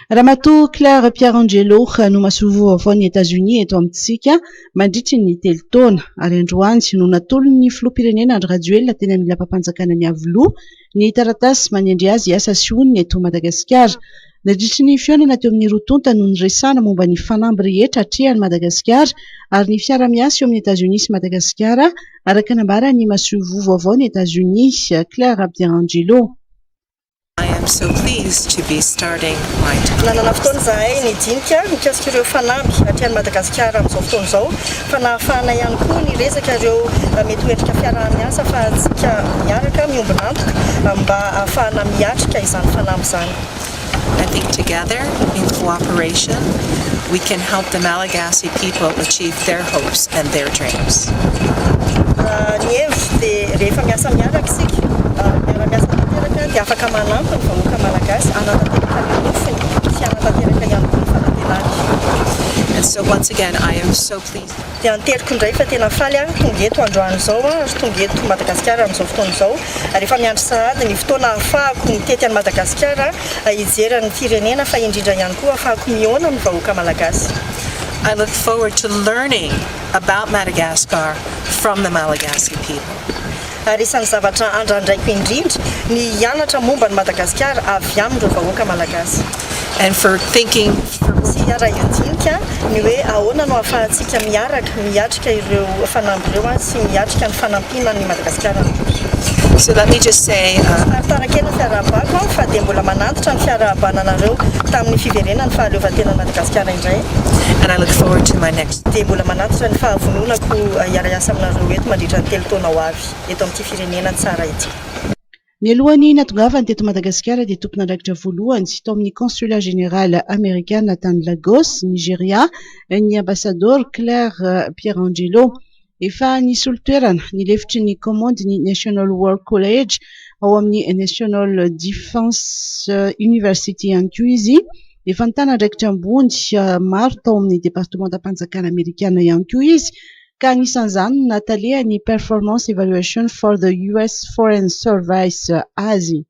Ramatoa Claire Pierangelo no mahasoa avao ny États-Unis eto amintsika mandritry ny telo taona ary androany no natolon'ny filoham-pirenena Andry Rajoelina teny amin'ny lampam-panjakana ny Avoloha ny taratasy manendry azy hiasa sy oniny eto Madagasikara. Nandritry ny fihaonana teo amin'ny rotonta no niresahana momba ny fanamby rehetra atrehan'i Madagasikara ary ny fiara-miasa eo amin'ny États-Unis sy Madagasikara araka nambarany mahasoa vaovao ny États-Unis Claire Pierangelo. I am so pleased to be starting my time. Nanana fotoana zahay nidinika mikasika ireo fanamby atrehan'i Madagasikara amin'izao fotoana izao fa nahafahana ihany koa ny resaka ireo mety ho endrika fiaraha-miasa ahafahantsika miaraka miombina antoka mba ahafahana miatrika izany fanamby izany. I think together, in cooperation, we can help the Malagasy people achieve their hopes and their dreams. Ny hevitro dia rehefa miasa miaraka isika, miara-miasa tanteraka dia afaka manampy ny vahoaka Malagasy hanatanteraka ny nofiny sy hanatanteraka ihany koa ny fanatenany. And so once again, I am so pleased. Dia anteriko indray fa tena faly tonga eto androany izao ary tonga eto Madagasikara amin'izao fotoana izao ary efa miandry sahady ny fotoana ahafahako mitety an'i Madagasikara hijery ny firenena fa indrindra ihany koa ahafahako mihaona ny vahoaka Malagasy. I look forward to learning about Madagascar from the Malagasy people. Ary isan'ny zavatra andrandraiko indrindra ny hianatra momba ny Madagasikara avy amin'ireo vahoaka Malagasy. And for thinking sy ara-idinika ny hoe ahoana no ahafahantsika miaraka miatrika ireo fanamby ireo sy miatrika ny fanampiana ny Madagasikara. So let me just say tarakely ny fiarahabako fa dia mbola manantitra ny fiarahabananareo tamin'ny fiverenany fahaleovantenan'i Madagasikara indray. And I look forward to my next. Dia mbola manantitra ny fahavononako hiara-iasa aminareo eto mandritra ny telo taona ho avy eto amin'ity firenena tsara ity. Ny alohany natongavany teto Madagasikara dia tompon'andraikitra voalohany tao amin'ny consulat général américain tany Lagos, Nigeria, ny Ambassador Pierangelo. Efa nisy olo-toerana ny lefitry ny commande ny National War College ao amin'ny National Defense University ihany koa izy. Efa nitana andraikitra ambony maro tao amin'ny département d'ampanjakana amérikana ihany koa izy. Ka anisan'izany nataleha ny performance evaluation for the US Foreign Service azy.